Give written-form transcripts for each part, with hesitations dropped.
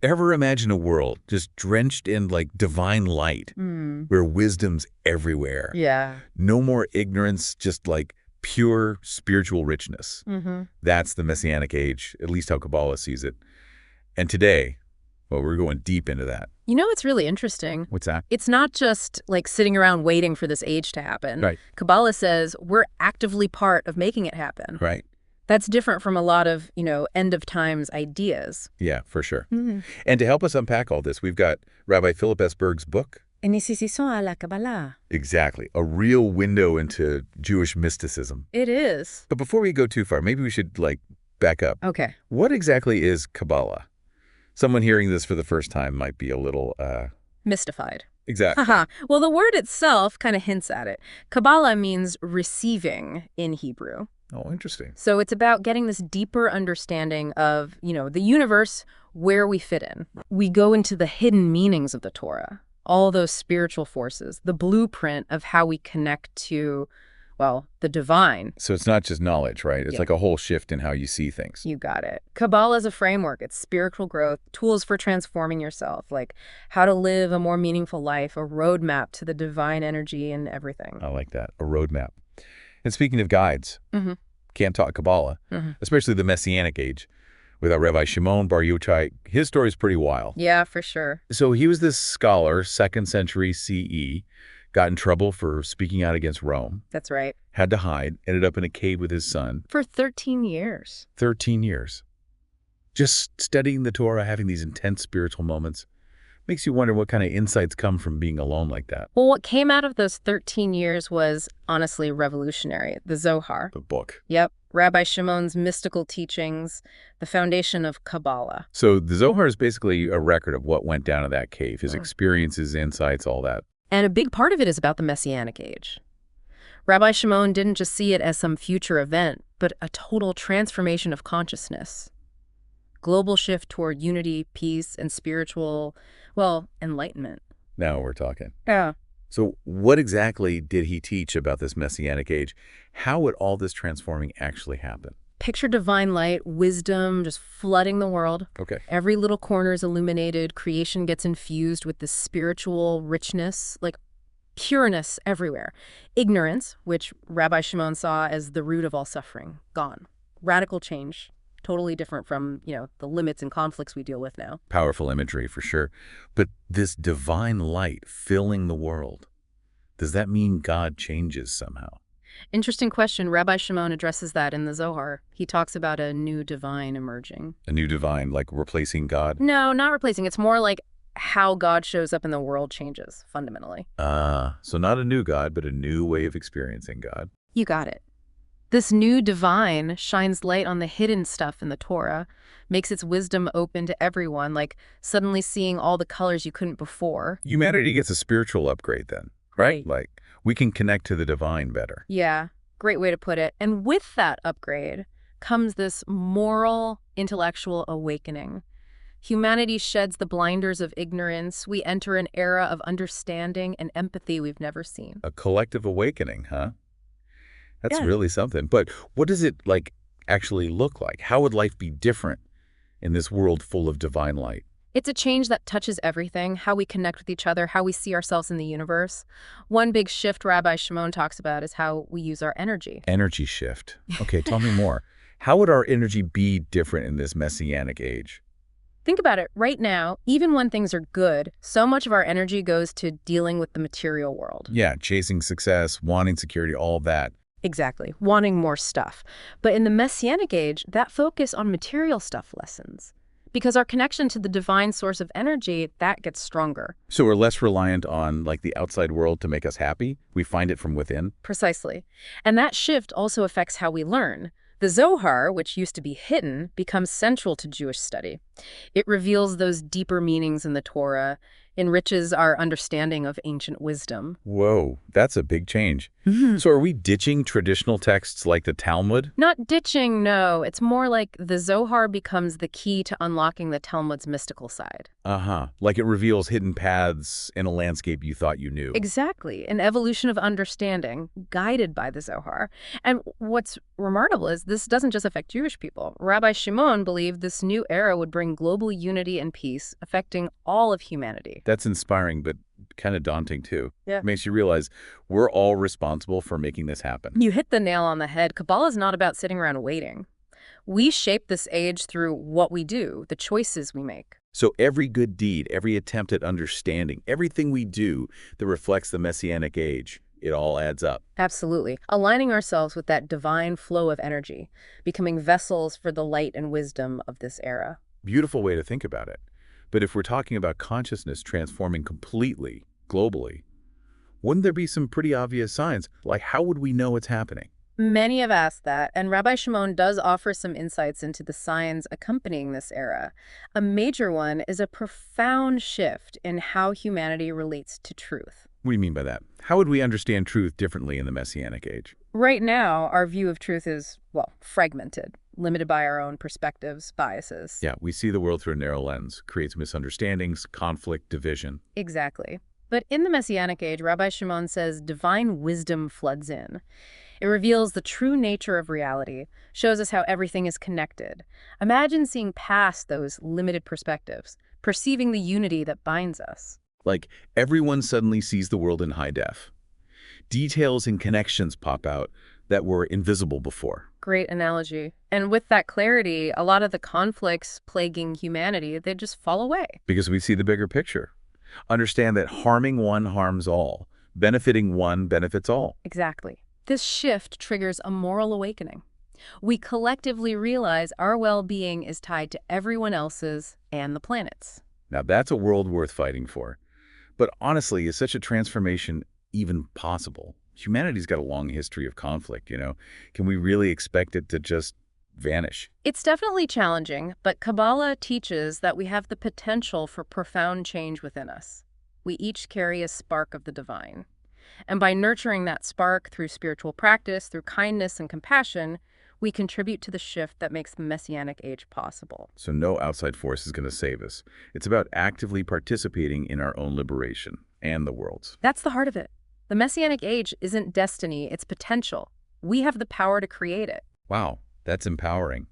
Ever imagine a world just drenched in like divine light, where wisdom's everywhere? Yeah. No more ignorance, just like pure spiritual richness. That's the Messianic age, at least how Kabbalah sees it. And today, well, we're going deep into that. You know what's really interesting? What's that? It's not just like sitting around waiting for this age to happen. Right. Kabbalah says we're actively part of making it happen. Right. That's different from a lot of, end of times ideas. Yeah, for sure. And to help us unpack all this, we've got Rabbi Philip S. Berg's book. Initiation à la Kabbalah. Exactly. A real window into Jewish mysticism. It is. But before we go too far, maybe we should back up. Okay. What exactly is Kabbalah? Someone hearing this for the first time might be a little, Mystified. Exactly. Well, the word itself kind of hints at it. Kabbalah means receiving in Hebrew. Oh, interesting. So it's about getting this deeper understanding of, the universe, where we fit in. We go into the hidden meanings of the Torah, all those spiritual forces, the blueprint of how we connect to, the divine. So it's not just knowledge, right? It's like a whole shift in how you see things. You got it. Kabbalah is a framework. It's spiritual growth, tools for transforming yourself, like how to live a more meaningful life, a roadmap to the divine energy and everything. I like that, a roadmap. And speaking of guides, can't talk Kabbalah, especially the Messianic age, without Rabbi Shimon Bar Yochai. His story is pretty wild. Yeah, for sure. So he was this scholar, 2nd century CE, got in trouble for speaking out against Rome. That's right. Had to hide, ended up in a cave with his son. For 13 years. 13 years. Just studying the Torah, having these intense spiritual moments. Makes you wonder what kind of insights come from being alone like that. Well, what came out of those 13 years was honestly revolutionary. The Zohar. The book. Yep. Rabbi Shimon's mystical teachings, the foundation of Kabbalah. So the Zohar is basically a record of what went down in that cave, his experiences, insights, all that. And a big part of it is about the Messianic age. Rabbi Shimon didn't just see it as some future event, but a total transformation of consciousness. Global shift toward unity, peace, and spiritual, enlightenment. Now we're talking. Yeah. So what exactly did he teach about this Messianic age? How would all this transforming actually happen? Picture divine light, wisdom, just flooding the world. Okay. Every little corner is illuminated. Creation gets infused with this spiritual richness, like pureness everywhere. Ignorance, which Rabbi Shimon saw as the root of all suffering, gone. Radical change. Totally different from, the limits and conflicts we deal with now. Powerful imagery for sure. But this divine light filling the world, does that mean God changes somehow? Interesting question. Rabbi Shimon addresses that in the Zohar. He talks about a new divine emerging. A new divine, like replacing God? No, not replacing. It's more like how God shows up in the world changes, fundamentally. So not a new God, but a new way of experiencing God. You got it. This new divine shines light on the hidden stuff in the Torah, makes its wisdom open to everyone, like suddenly seeing all the colors you couldn't before. Humanity gets a spiritual upgrade then, right? Like, we can connect to the divine better. Yeah, great way to put it. And with that upgrade comes this moral, intellectual awakening. Humanity sheds the blinders of ignorance. We enter an era of understanding and empathy we've never seen. A collective awakening, huh? That's really something. But what does it, actually look like? How would life be different in this world full of divine light? It's a change that touches everything, how we connect with each other, how we see ourselves in the universe. One big shift Rabbi Shimon talks about is how we use our energy. Energy shift. Okay, tell me more. How would our energy be different in this Messianic age? Think about it. Right now, even when things are good, so much of our energy goes to dealing with the material world. Yeah, chasing success, wanting security, all that. Exactly. Wanting more stuff. But in the Messianic age, that focus on material stuff lessens. Because our connection to the divine source of energy, that gets stronger. So we're less reliant on, the outside world to make us happy? We find it from within? Precisely. And that shift also affects how we learn. The Zohar, which used to be hidden, becomes central to Jewish study. It reveals those deeper meanings in the Torah. enriches our understanding of ancient wisdom. Whoa, that's a big change. Mhm. So are we ditching traditional texts like the Talmud? Not ditching, no. It's more like the Zohar becomes the key to unlocking the Talmud's mystical side. Uh-huh. Like it reveals hidden paths in a landscape you thought you knew. Exactly. An evolution of understanding guided by the Zohar. And what's remarkable is this doesn't just affect Jewish people. Rabbi Shimon believed this new era would bring global unity and peace, affecting all of humanity. That's inspiring, but kind of daunting, too. Yeah. It makes you realize we're all responsible for making this happen. You hit the nail on the head. Kabbalah is not about sitting around waiting. We shape this age through what we do, the choices we make. So every good deed, every attempt at understanding, everything we do that reflects the Messianic age, it all adds up. Absolutely. Aligning ourselves with that divine flow of energy, becoming vessels for the light and wisdom of this era. Beautiful way to think about it. But if we're talking about consciousness transforming completely, globally, wouldn't there be some pretty obvious signs? Like, how would we know it's happening? Many have asked that, and Rabbi Shimon does offer some insights into the signs accompanying this era. A major one is a profound shift in how humanity relates to truth. What do you mean by that? How would we understand truth differently in the Messianic age? Right now, our view of truth is, well, fragmented, limited by our own perspectives, biases. Yeah, we see the world through a narrow lens, creates misunderstandings, conflict, division. Exactly. But in the Messianic age, Rabbi Shimon says divine wisdom floods in. It reveals the true nature of reality, shows us how everything is connected. Imagine seeing past those limited perspectives, perceiving the unity that binds us. Like, everyone suddenly sees the world in high def. Details and connections pop out that were invisible before. Great analogy. And with that clarity, a lot of the conflicts plaguing humanity, they just fall away. Because we see the bigger picture. Understand that harming one harms all. Benefiting one benefits all. Exactly. This shift triggers a moral awakening. We collectively realize our well-being is tied to everyone else's and the planet's. Now, that's a world worth fighting for. But honestly, is such a transformation even possible? Humanity's got a long history of conflict, you know. Can we really expect it to just vanish? It's definitely challenging, but Kabbalah teaches that we have the potential for profound change within us. We each carry a spark of the divine. And by nurturing that spark through spiritual practice, through kindness and compassion, we contribute to the shift that makes the Messianic age possible. So no outside force is going to save us. It's about actively participating in our own liberation and the world's. That's the heart of it. The Messianic age isn't destiny, it's potential. We have the power to create it. Wow, that's empowering.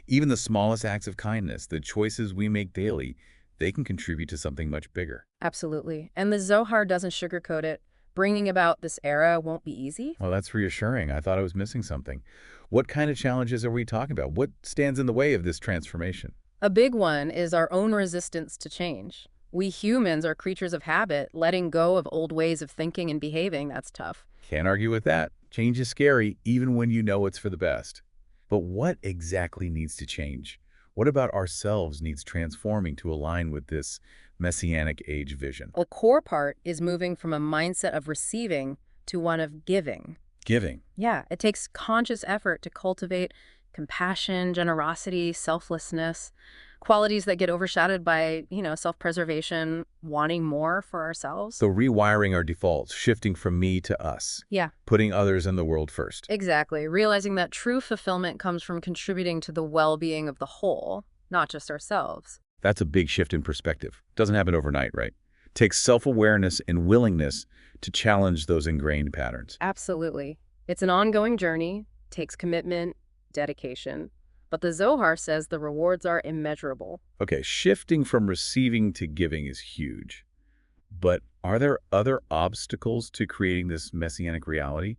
Even the smallest acts of kindness, the choices we make daily, they can contribute to something much bigger. Absolutely. And the Zohar doesn't sugarcoat it. Bringing about this era won't be easy. Well, that's reassuring. I thought I was missing something. What kind of challenges are we talking about? What stands in the way of this transformation? A big one is our own resistance to change. We humans are creatures of habit. Letting go of old ways of thinking and behaving, that's tough. Can't argue with that. Change is scary, even when you know it's for the best. But what exactly needs to change? What about ourselves needs transforming to align with this Messianic age vision? A core part is moving from a mindset of receiving to one of giving. Giving. Yeah, it takes conscious effort to cultivate compassion, generosity, selflessness, qualities that get overshadowed by, self-preservation, wanting more for ourselves. So rewiring our defaults, shifting from me to us. Yeah. Putting others in the world first. Exactly. Realizing that true fulfillment comes from contributing to the well-being of the whole, not just ourselves. That's a big shift in perspective. Doesn't happen overnight, right? Takes self-awareness and willingness to challenge those ingrained patterns. Absolutely. It's an ongoing journey, takes commitment, dedication. But the Zohar says the rewards are immeasurable. Okay, shifting from receiving to giving is huge. But are there other obstacles to creating this messianic reality?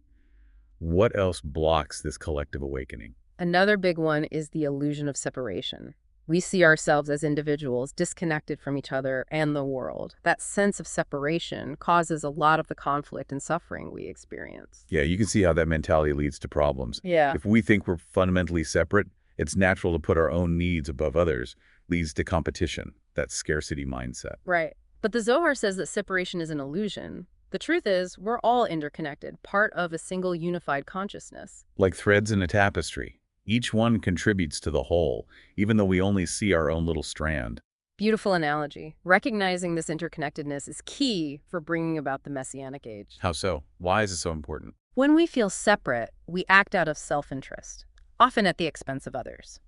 What else blocks this collective awakening? Another big one is the illusion of separation. We see ourselves as individuals disconnected from each other and the world. That sense of separation causes a lot of the conflict and suffering we experience. Yeah, you can see how that mentality leads to problems. Yeah. If we think we're fundamentally separate, it's natural to put our own needs above others, leads to competition, that scarcity mindset. Right. But the Zohar says that separation is an illusion. The truth is, we're all interconnected, part of a single unified consciousness. Like threads in a tapestry. Each one contributes to the whole, even though we only see our own little strand. Beautiful analogy. Recognizing this interconnectedness is key for bringing about the Messianic age. How so? Why is it so important? When we feel separate, we act out of self-interest, often at the expense of others.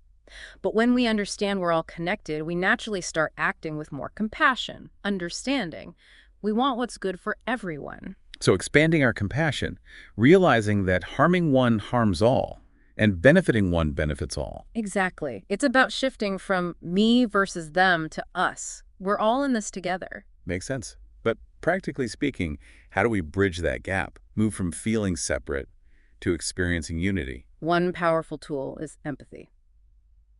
But when we understand we're all connected, we naturally start acting with more compassion, understanding. We want what's good for everyone. So expanding our compassion, realizing that harming one harms all, and benefiting one benefits all. Exactly. It's about shifting from me versus them to us. We're all in this together. Makes sense. But practically speaking, how do we bridge that gap, move from feeling separate to experiencing unity? One powerful tool is empathy.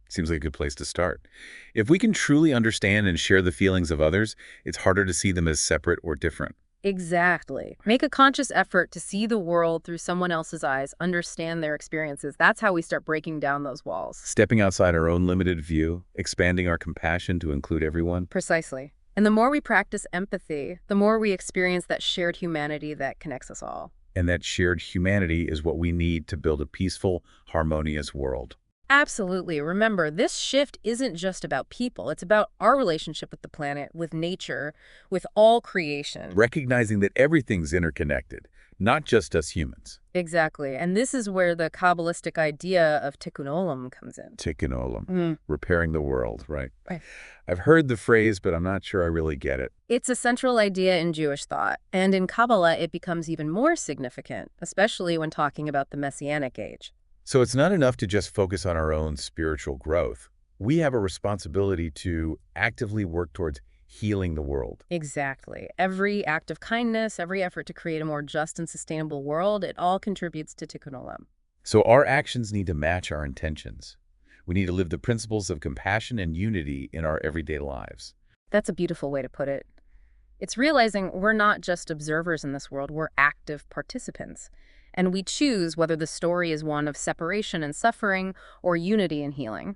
Seems like a good place to start. If we can truly understand and share the feelings of others, it's harder to see them as separate or different. Exactly. Make a conscious effort to see the world through someone else's eyes, understand their experiences. That's how we start breaking down those walls. Stepping outside our own limited view, expanding our compassion to include everyone. Precisely. And the more we practice empathy, the more we experience that shared humanity that connects us all. And that shared humanity is what we need to build a peaceful, harmonious world. Absolutely. Remember, this shift isn't just about people. It's about our relationship with the planet, with nature, with all creation. Recognizing that everything's interconnected, not just us humans. Exactly. And this is where the Kabbalistic idea of tikkun olam comes in. Tikkun olam, repairing the world, right? Right. I've heard the phrase, but I'm not sure I really get it. It's a central idea in Jewish thought, and in Kabbalah it becomes even more significant, especially when talking about the Messianic age. So it's not enough to just focus on our own spiritual growth. We have a responsibility to actively work towards healing the world. Exactly. Every act of kindness, every effort to create a more just and sustainable world, it all contributes to tikkun olam. So our actions need to match our intentions. We need to live the principles of compassion and unity in our everyday lives. That's a beautiful way to put it. It's realizing we're not just observers in this world, we're active participants. And we choose whether the story is one of separation and suffering or unity and healing.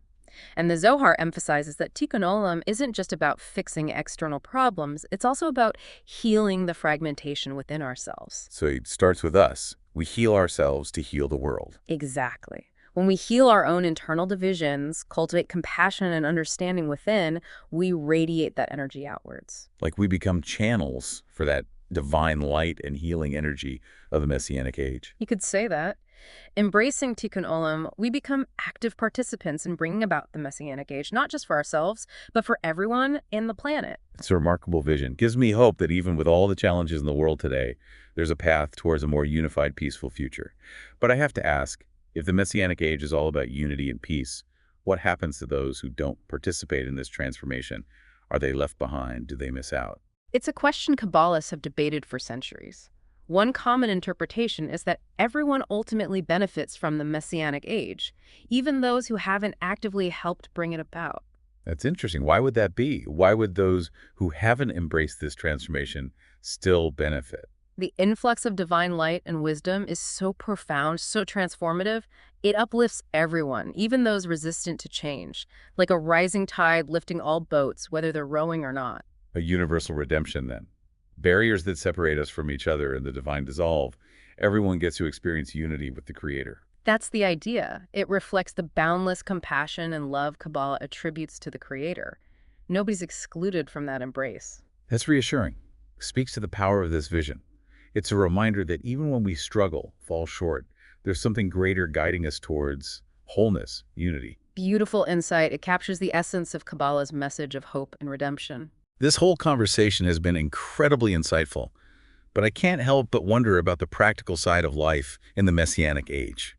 And the Zohar emphasizes that tikkun olam isn't just about fixing external problems, it's also about healing the fragmentation within ourselves. So it starts with us. We heal ourselves to heal the world. Exactly. When we heal our own internal divisions, cultivate compassion and understanding within, we radiate that energy outwards. Like we become channels for that divine light and healing energy of the Messianic age. You could say that. Embracing tikkun olam, we become active participants in bringing about the Messianic age, not just for ourselves, but for everyone and the planet. It's a remarkable vision. Gives me hope that even with all the challenges in the world today, there's a path towards a more unified, peaceful future. But I have to ask, if the Messianic age is all about unity and peace, what happens to those who don't participate in this transformation? Are they left behind? Do they miss out? It's a question Kabbalists have debated for centuries. One common interpretation is that everyone ultimately benefits from the Messianic age, even those who haven't actively helped bring it about. That's interesting. Why would that be? Why would those who haven't embraced this transformation still benefit? The influx of divine light and wisdom is so profound, so transformative, it uplifts everyone, even those resistant to change, like a rising tide lifting all boats, whether they're rowing or not. A universal redemption, then. Barriers that separate us from each other in the divine dissolve. Everyone gets to experience unity with the Creator. That's the idea. It reflects the boundless compassion and love Kabbalah attributes to the Creator. Nobody's excluded from that embrace. That's reassuring. Speaks to the power of this vision. It's a reminder that even when we struggle, fall short, there's something greater guiding us towards wholeness, unity. Beautiful insight. It captures the essence of Kabbalah's message of hope and redemption. This whole conversation has been incredibly insightful, but I can't help but wonder about the practical side of life in the Messianic age.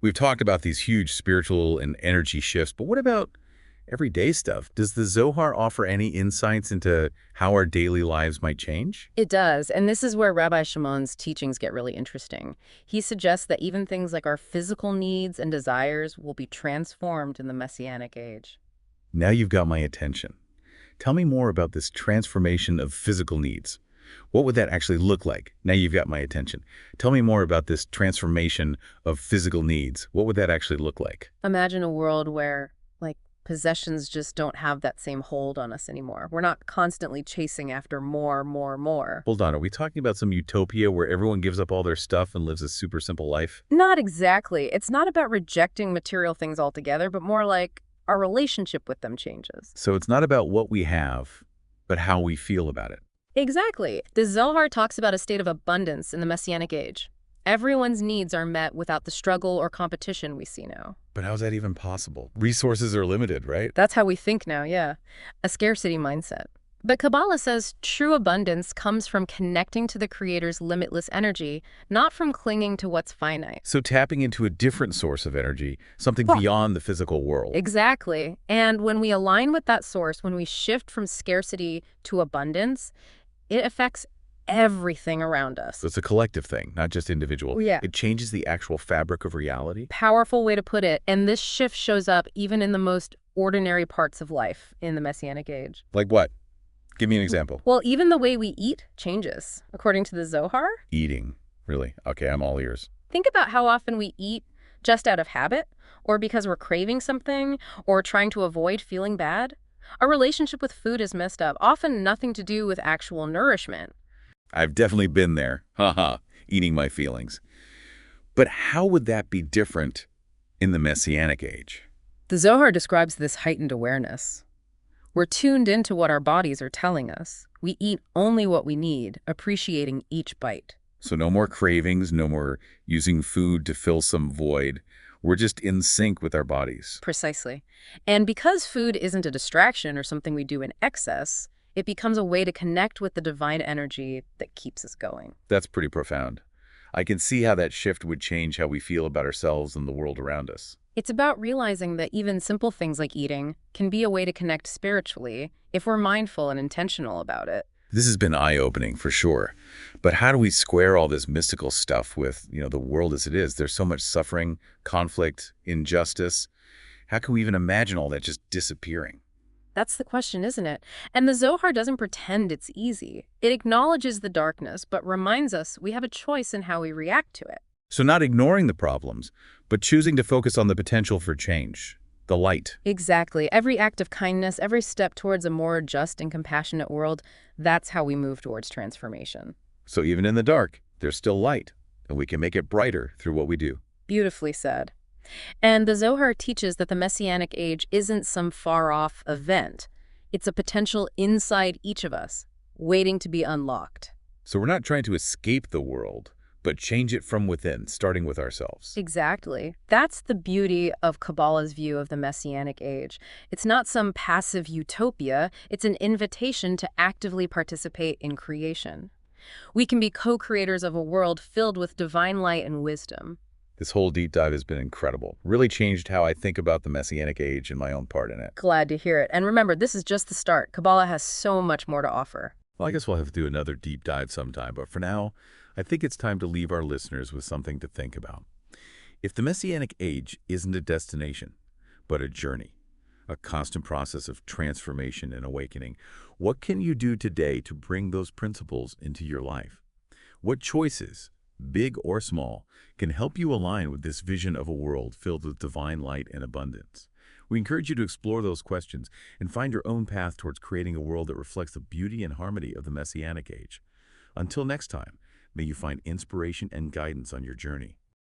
We've talked about these huge spiritual and energy shifts, but what about everyday stuff? Does the Zohar offer any insights into how our daily lives might change? It does, and this is where Rabbi Shimon's teachings get really interesting. He suggests that even things like our physical needs and desires will be transformed in the Messianic age. Now you've got my attention. Tell me more about this transformation of physical needs. What would that actually look like? Now you've got my attention. Tell me more about this transformation of physical needs. What would that actually look like? Imagine a world where, possessions just don't have that same hold on us anymore. We're not constantly chasing after more, more, more. Hold on, are we talking about some utopia where everyone gives up all their stuff and lives a super simple life? Not exactly. It's not about rejecting material things altogether, but more like Our relationship with them changes. So it's not about what we have, but how we feel about it. Exactly. The Zohar talks about a state of abundance in the Messianic age. Everyone's needs are met without the struggle or competition we see now. But how's that even possible? Resources are limited, right? That's how we think now, yeah. A scarcity mindset. But Kabbalah says true abundance comes from connecting to the Creator's limitless energy, not from clinging to what's finite. So tapping into a different source of energy, something Huh. beyond the physical world. Exactly. And when we align with that source, when we shift from scarcity to abundance, it affects everything around us. So it's a collective thing, not just individual. Oh, yeah. It changes the actual fabric of reality. Powerful way to put it. And this shift shows up even in the most ordinary parts of life in the Messianic age. Like what? Give me an example. Well, even the way we eat changes. According to the Zohar, Eating. Really? Okay, I'm all ears. think about how often we eat just out of habit, or because we're craving something, or trying to avoid feeling bad. Our relationship with food is messed up, often nothing to do with actual nourishment. I've definitely been there. Haha, eating my feelings. But how would that be different in the Messianic age? The Zohar describes this heightened awareness. We're tuned into what our bodies are telling us. We eat only what we need, appreciating each bite. So no more cravings, no more using food to fill some void. We're just in sync with our bodies. Precisely. And because food isn't a distraction or something we do in excess, it becomes a way to connect with the divine energy that keeps us going. That's pretty profound. I can see how that shift would change how we feel about ourselves and the world around us. It's about realizing that even simple things like eating can be a way to connect spiritually if we're mindful and intentional about it. This has been eye-opening for sure. But how do we square all this mystical stuff with, the world as it is? There's so much suffering, conflict, injustice. How can we even imagine all that just disappearing? That's the question, isn't it? And the Zohar doesn't pretend it's easy. It acknowledges the darkness, but reminds us we have a choice in how we react to it. So not ignoring the problems, but choosing to focus on the potential for change, the light. Exactly. Every act of kindness, every step towards a more just and compassionate world, that's how we move towards transformation. So even in the dark, there's still light, and we can make it brighter through what we do. Beautifully said. And the Zohar teaches that the Messianic age isn't some far-off event. It's a potential inside each of us, waiting to be unlocked. So we're not trying to escape the world, but change it from within, starting with ourselves. Exactly. That's the beauty of Kabbalah's view of the Messianic age. It's not some passive utopia, it's an invitation to actively participate in creation. We can be co-creators of a world filled with divine light and wisdom. This whole deep dive has been incredible. Really changed how I think about the Messianic age and my own part in it. Glad to hear it. And remember, this is just the start. Kabbalah has so much more to offer. Well, I guess we'll have to do another deep dive sometime, but for now, I think it's time to leave our listeners with something to think about. If the Messianic age isn't a destination, but a journey, a constant process of transformation and awakening, what can you do today to bring those principles into your life? What choices, big or small, can help you align with this vision of a world filled with divine light and abundance? We encourage you to explore those questions and find your own path towards creating a world that reflects the beauty and harmony of the Messianic age. Until next time, may you find inspiration and guidance on your journey.